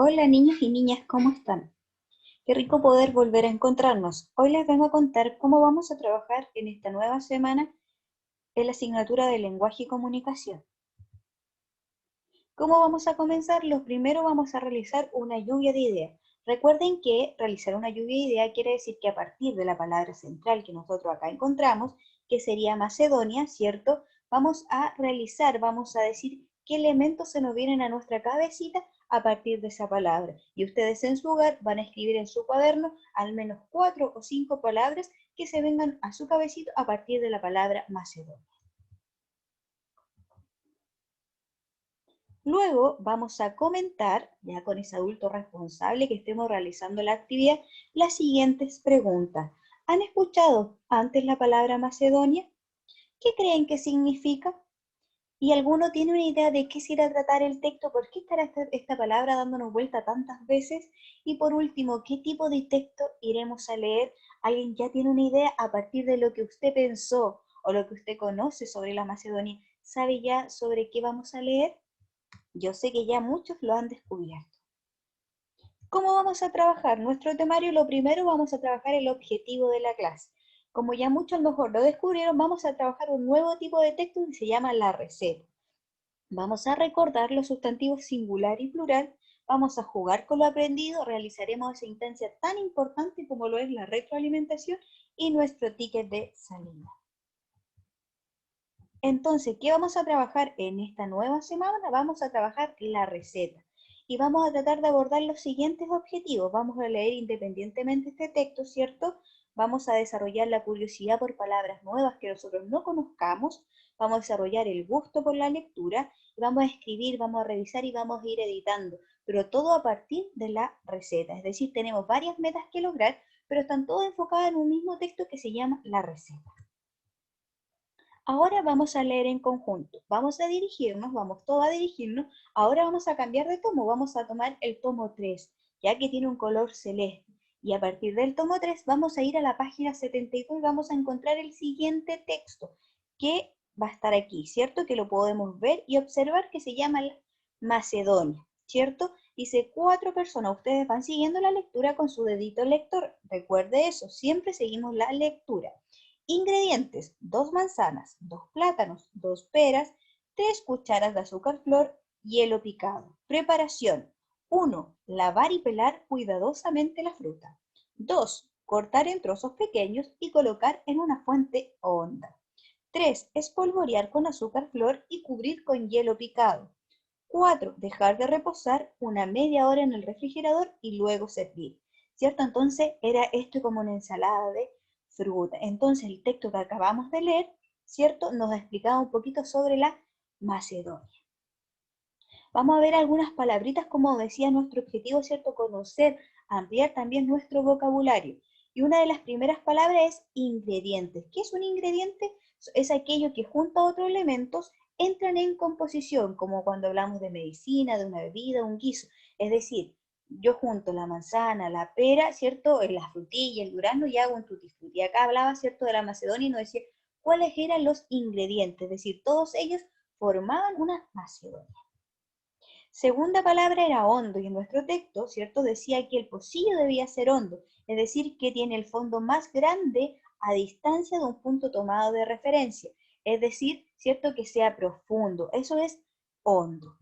Hola niños y niñas, ¿cómo están? Qué rico poder volver a encontrarnos. Hoy les vengo a contar cómo vamos a trabajar en esta nueva semana en la asignatura de lenguaje y comunicación. ¿Cómo vamos a comenzar? Lo primero vamos a realizar una lluvia de ideas. Recuerden que realizar una lluvia de ideas quiere decir que a partir de la palabra central que nosotros acá encontramos, que sería Macedonia, ¿cierto? Vamos a decir qué elementos se nos vienen a nuestra cabecita a partir de esa palabra. Y ustedes en su hogar van a escribir en su cuaderno al menos 4 o 5 palabras que se vengan a su cabecito a partir de la palabra Macedonia. Luego vamos a comentar, ya con ese adulto responsable que estemos realizando la actividad, las siguientes preguntas. ¿Han escuchado antes la palabra Macedonia? ¿Qué creen que significa? ¿Y alguno tiene una idea de qué se irá a tratar el texto? ¿Por qué estará esta palabra dándonos vuelta tantas veces? Y por último, ¿qué tipo de texto iremos a leer? ¿Alguien ya tiene una idea a partir de lo que usted pensó o lo que usted conoce sobre la Macedonia? ¿Sabe ya sobre qué vamos a leer? Yo sé que ya muchos lo han descubierto. ¿Cómo vamos a trabajar nuestro temario? Lo primero vamos a trabajar el objetivo de la clase. Como ya muchos a lo mejor lo descubrieron, vamos a trabajar un nuevo tipo de texto que se llama la receta. Vamos a recordar los sustantivos singular y plural, vamos a jugar con lo aprendido, realizaremos esa instancia tan importante como lo es la retroalimentación y nuestro ticket de salida. Entonces, ¿qué vamos a trabajar en esta nueva semana? Vamos a trabajar la receta y vamos a tratar de abordar los siguientes objetivos. Vamos a leer independientemente este texto, ¿cierto? Vamos a desarrollar la curiosidad por palabras nuevas que nosotros no conozcamos, vamos a desarrollar el gusto por la lectura, y vamos a escribir, vamos a revisar y vamos a ir editando, pero todo a partir de la receta. Es decir, tenemos varias metas que lograr, pero están todas enfocadas en un mismo texto que se llama la receta. Ahora vamos a leer en conjunto. Vamos a dirigirnos, vamos todos a dirigirnos. Ahora vamos a cambiar de tomo. Vamos a tomar el tomo 3, ya que tiene un color celeste. Y a partir del tomo 3 vamos a ir a la página 72 y vamos a encontrar el siguiente texto, que va a estar aquí, ¿cierto? Que lo podemos ver y observar, que se llama Macedonia, ¿cierto? Dice 4 personas. Ustedes van siguiendo la lectura con su dedito lector. Recuerde eso, siempre seguimos la lectura. Ingredientes: 2 manzanas, 2 plátanos, 2 peras, 3 cucharas de azúcar flor, hielo picado. Preparación: 1. Lavar y pelar cuidadosamente la fruta. 2. Cortar en trozos pequeños y colocar en una fuente honda. 3. Espolvorear con azúcar flor y cubrir con hielo picado. 4. Dejar de reposar una media hora en el refrigerador y luego servir. ¿Cierto? Entonces era esto como una ensalada de fruta. Entonces el texto que acabamos de leer, ¿cierto? Nos explicaba un poquito sobre la Macedonia. Vamos a ver algunas palabritas, como decía nuestro objetivo, ¿cierto? Conocer, ampliar también nuestro vocabulario. Y una de las primeras palabras es ingredientes. ¿Qué es un ingrediente? Es aquello que junto a otros elementos entran en composición, como cuando hablamos de medicina, de una bebida, un guiso. Es decir, yo junto la manzana, la pera, ¿cierto? La frutilla, el durazno y hago un tutti frutti. Acá hablaba, ¿cierto?, de la Macedonia y nos decía cuáles eran los ingredientes. Es decir, todos ellos formaban una Macedonia. Segunda palabra era hondo, y en nuestro texto, ¿cierto?, decía que el pocillo debía ser hondo, es decir, que tiene el fondo más grande a distancia de un punto tomado de referencia, es decir, ¿cierto?, que sea profundo, eso es hondo.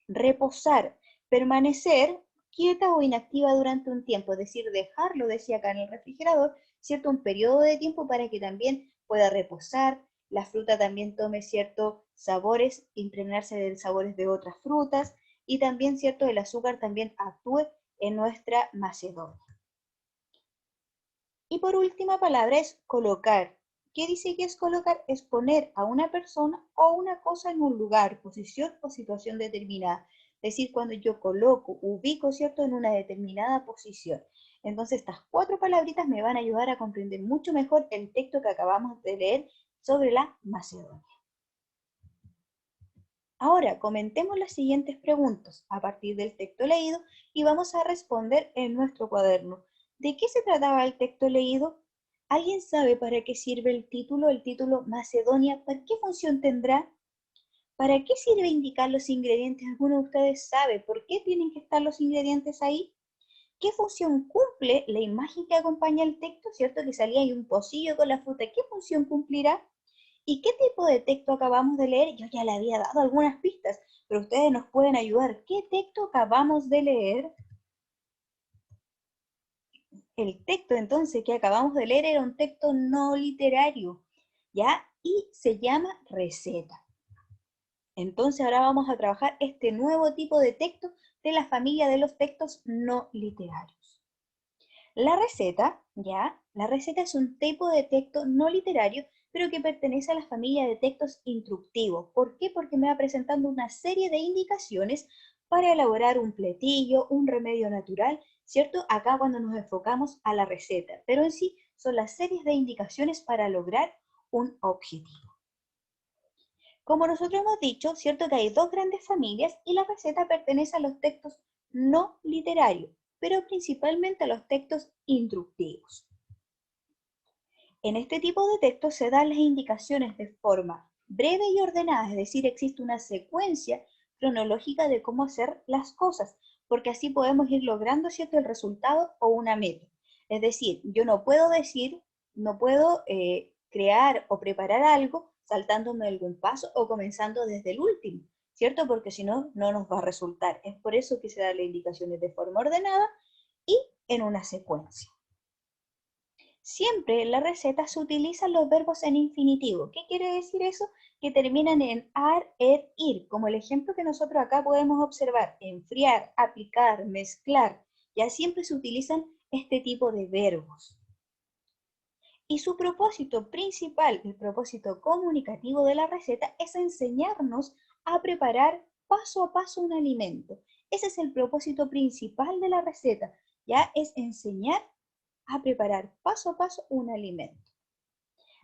Reposar, permanecer quieta o inactiva durante un tiempo, es decir, dejarlo, decía acá en el refrigerador, ¿cierto?, un periodo de tiempo para que también pueda reposar, la fruta también tome ciertos sabores, impregnarse de sabores de otras frutas, y también, ¿cierto?, el azúcar también actúe en nuestra macedonia. Y por última palabra es colocar. ¿Qué dice que es colocar? Es poner a una persona o una cosa en un lugar, posición o situación determinada. Es decir, cuando yo coloco, ubico, ¿cierto?, en una determinada posición. Entonces, estas 4 palabritas me van a ayudar a comprender mucho mejor el texto que acabamos de leer sobre la Macedonia. Ahora, comentemos las siguientes preguntas a partir del texto leído y vamos a responder en nuestro cuaderno. ¿De qué se trataba el texto leído? ¿Alguien sabe para qué sirve el título? El título Macedonia, ¿para qué función tendrá? ¿Para qué sirve indicar los ingredientes? ¿Alguno de ustedes sabe por qué tienen que estar los ingredientes ahí? ¿Qué función cumple la imagen que acompaña el texto? ¿Cierto? Que salía ahí un pocillo con la fruta. ¿Qué función cumplirá? ¿Y qué tipo de texto acabamos de leer? Yo ya le había dado algunas pistas, pero ustedes nos pueden ayudar. ¿Qué texto acabamos de leer? El texto entonces que acabamos de leer era un texto no literario, ¿ya? Y se llama receta. Entonces ahora vamos a trabajar este nuevo tipo de texto de la familia de los textos no literarios. La receta, ¿ya? La receta es un tipo de texto no literario, pero que pertenece a la familia de textos instructivos. ¿Por qué? Porque me va presentando una serie de indicaciones para elaborar un platillo, un remedio natural, ¿cierto? Acá cuando nos enfocamos a la receta, pero en sí son las series de indicaciones para lograr un objetivo. Como nosotros hemos dicho, cierto que hay dos grandes familias y la receta pertenece a los textos no literarios, pero principalmente a los textos instructivos. En este tipo de textos se dan las indicaciones de forma breve y ordenada, es decir, existe una secuencia cronológica de cómo hacer las cosas, porque así podemos ir logrando, ¿cierto?, el resultado o una meta. Es decir, yo no puedo decir, no puedo crear o preparar algo saltándome algún paso o comenzando desde el último, ¿cierto? Porque si no, no nos va a resultar. Es por eso que se dan las indicaciones de forma ordenada y en una secuencia. Siempre en la receta se utilizan los verbos en infinitivo. ¿Qué quiere decir eso? Que terminan en ar, er, ir, como el ejemplo que nosotros acá podemos observar: enfriar, aplicar, mezclar. Ya siempre se utilizan este tipo de verbos. Y su propósito principal, el propósito comunicativo de la receta, es enseñarnos a preparar paso a paso un alimento. Ese es el propósito principal de la receta, ya es enseñar a preparar paso a paso un alimento.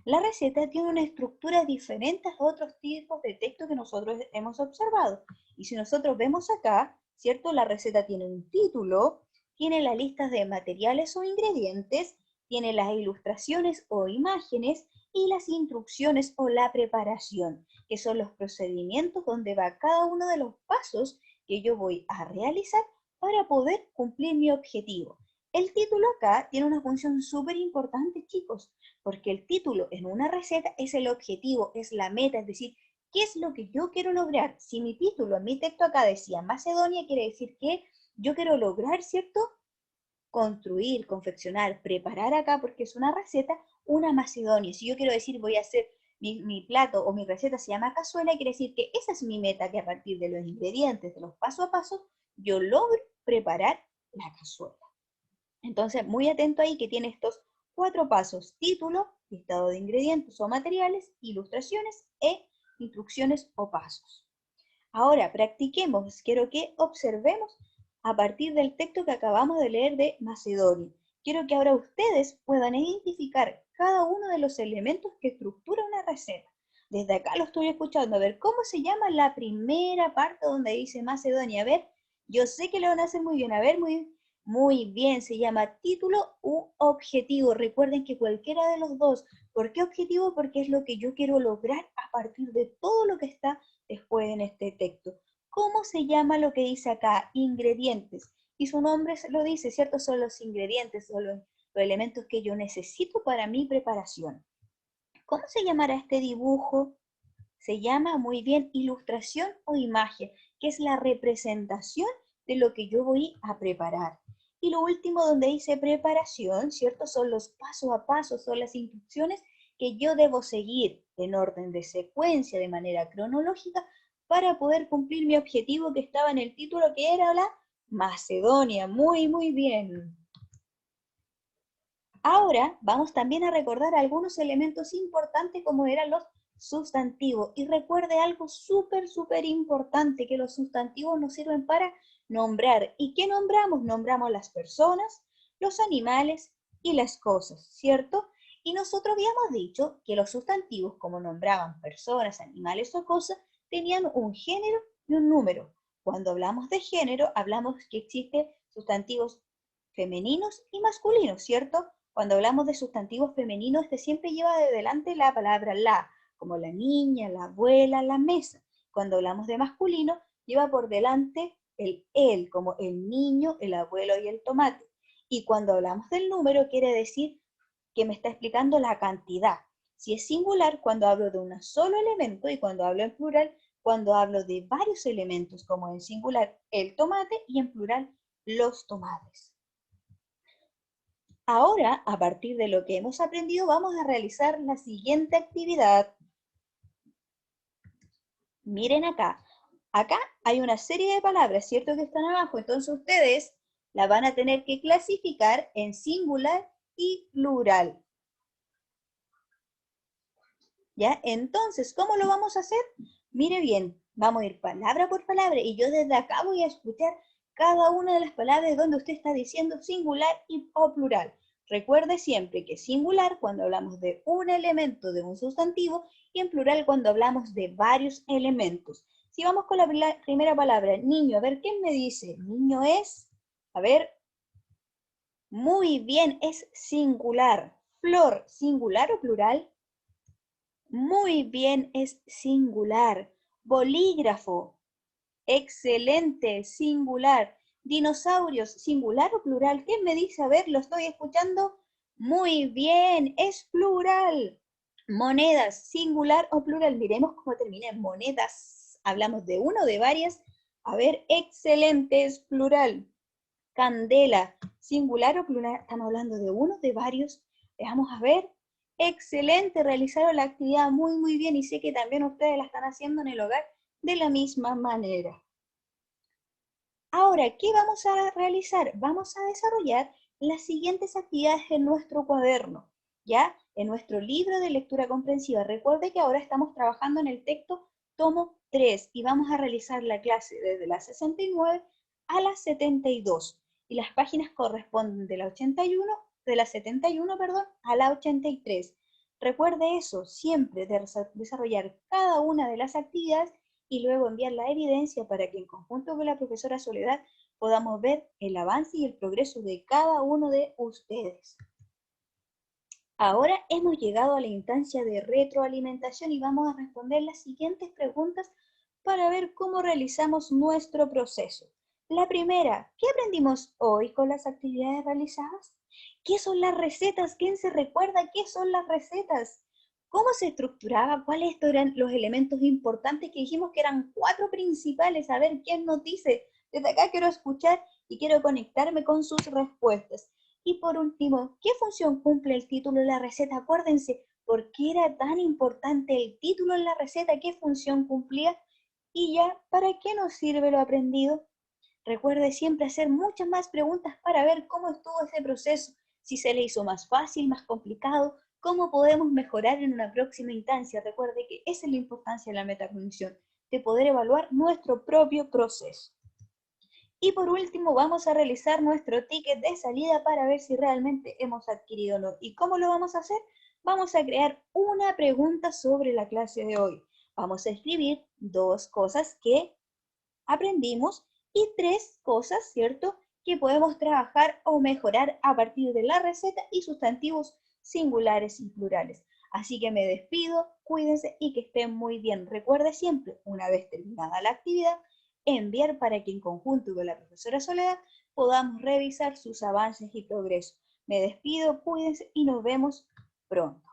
La receta tiene una estructura diferente a otros tipos de texto que nosotros hemos observado. Y si nosotros vemos acá, ¿cierto? La receta tiene un título, tiene las listas de materiales o ingredientes, tiene las ilustraciones o imágenes y las instrucciones o la preparación, que son los procedimientos donde va cada uno de los pasos que yo voy a realizar para poder cumplir mi objetivo. El título acá tiene una función súper importante, chicos, porque el título en una receta es el objetivo, es la meta, es decir, ¿qué es lo que yo quiero lograr? Si mi título, en mi texto acá decía Macedonia, quiere decir que yo quiero lograr, ¿cierto?, construir, confeccionar, preparar acá, porque es una receta, una Macedonia. Si yo quiero decir voy a hacer mi plato o mi receta se llama cazuela, quiere decir que esa es mi meta, que a partir de los ingredientes, de los paso a paso, yo logro preparar la cazuela. Entonces, muy atento ahí que tiene estos 4 pasos: título, listado de ingredientes o materiales, ilustraciones e instrucciones o pasos. Ahora, practiquemos, quiero que observemos a partir del texto que acabamos de leer de Macedonia. Quiero que ahora ustedes puedan identificar cada uno de los elementos que estructura una receta. Desde acá lo estoy escuchando. A ver, ¿cómo se llama la primera parte donde dice Macedonia? A ver, yo sé que lo van a hacer muy bien. A ver, muy bien, se llama título u objetivo. Recuerden que cualquiera de los dos. ¿Por qué objetivo? Porque es lo que yo quiero lograr a partir de todo lo que está después en este texto. ¿Cómo se llama lo que dice acá? Ingredientes. Y su nombre lo dice, ¿cierto? Son los ingredientes, son los elementos que yo necesito para mi preparación. ¿Cómo se llamará este dibujo? Se llama muy bien ilustración o imagen, que es la representación de lo que yo voy a preparar. Y lo último donde dice preparación, ¿cierto? Son los paso a paso, son las instrucciones que yo debo seguir en orden de secuencia, de manera cronológica, para poder cumplir mi objetivo que estaba en el título, que era la Macedonia. Muy, muy bien. Ahora vamos también a recordar algunos elementos importantes como eran los sustantivos. Y recuerde algo súper, súper importante, que los sustantivos nos sirven para nombrar. ¿Y qué nombramos? Nombramos las personas, los animales y las cosas, ¿cierto? Y nosotros habíamos dicho que los sustantivos, como nombraban personas, animales o cosas, tenían un género y un número. Cuando hablamos de género, hablamos que existen sustantivos femeninos y masculinos, ¿cierto? Cuando hablamos de sustantivos femeninos, este siempre lleva de delante la palabra la, como la niña, la abuela, la mesa. Cuando hablamos de masculino, lleva por delante el él, como el niño, el abuelo y el tomate. Y cuando hablamos del número, quiere decir que me está explicando la cantidad. Si es singular, cuando hablo de un solo elemento, y cuando hablo en plural, cuando hablo de varios elementos, como en singular el tomate y en plural los tomates. Ahora, a partir de lo que hemos aprendido, vamos a realizar la siguiente actividad. Miren acá. Acá hay una serie de palabras, ¿cierto? Que están abajo. Entonces ustedes la van a tener que clasificar en singular y plural. ¿Ya? Entonces, ¿cómo lo vamos a hacer? Mire bien, vamos a ir palabra por palabra y yo desde acá voy a escuchar cada una de las palabras donde usted está diciendo singular o plural. Recuerde siempre que singular cuando hablamos de un elemento de un sustantivo y en plural cuando hablamos de varios elementos. Si vamos con la primera palabra, niño, a ver, ¿quién me dice? Niño es, a ver, muy bien, es singular. Flor, ¿singular o plural? Muy bien, es singular. Bolígrafo. Excelente, singular. Dinosaurios, singular o plural. ¿Quién me dice? A ver, lo estoy escuchando. Muy bien, es plural. Monedas, singular o plural. Miremos cómo termina. Monedas. Hablamos de uno o de varias. A ver, excelente, es plural. Candela, singular o plural. Estamos hablando de uno o de varios. Veamos a ver. Excelente, realizaron la actividad muy bien y sé que también ustedes la están haciendo en el hogar de la misma manera. Ahora, ¿qué vamos a realizar? Vamos a desarrollar las siguientes actividades en nuestro cuaderno, ¿ya? En nuestro libro de lectura comprensiva. Recuerde que ahora estamos trabajando en el texto tomo 3 y vamos a realizar la clase desde la 69 a la 72. Y las páginas corresponden de la 81, de la 71, perdón, a la 83. Recuerde eso, siempre de desarrollar cada una de las actividades y luego enviar la evidencia para que en conjunto con la profesora Soledad podamos ver el avance y el progreso de cada uno de ustedes. Ahora hemos llegado a la instancia de retroalimentación y vamos a responder las siguientes preguntas para ver cómo realizamos nuestro proceso. La primera, ¿qué aprendimos hoy con las actividades realizadas? ¿Qué son las recetas? ¿Quién se recuerda qué son las recetas? ¿Cómo se estructuraba? ¿Cuáles eran los elementos importantes que dijimos que eran 4 principales? A ver, ¿quién nos dice? Desde acá quiero escuchar y quiero conectarme con sus respuestas. Y por último, ¿qué función cumple el título en la receta? Acuérdense, ¿por qué era tan importante el título en la receta? ¿Qué función cumplía? Y ya, ¿para qué nos sirve lo aprendido? Recuerde siempre hacer muchas más preguntas para ver cómo estuvo ese proceso, si se le hizo más fácil, más complicado, cómo podemos mejorar en una próxima instancia. Recuerde que esa es la importancia de la metacognición, de poder evaluar nuestro propio proceso. Y por último, vamos a realizar nuestro ticket de salida para ver si realmente hemos adquirido o no. ¿Y cómo lo vamos a hacer? Vamos a crear una pregunta sobre la clase de hoy. Vamos a escribir 2 cosas que aprendimos y 3 cosas, ¿cierto?, que podemos trabajar o mejorar a partir de la receta y sustantivos singulares y plurales. Así que me despido, cuídense y que estén muy bien. Recuerde siempre, una vez terminada la actividad, enviar para que en conjunto con la profesora Soledad podamos revisar sus avances y progresos. Me despido, cuídense y nos vemos pronto.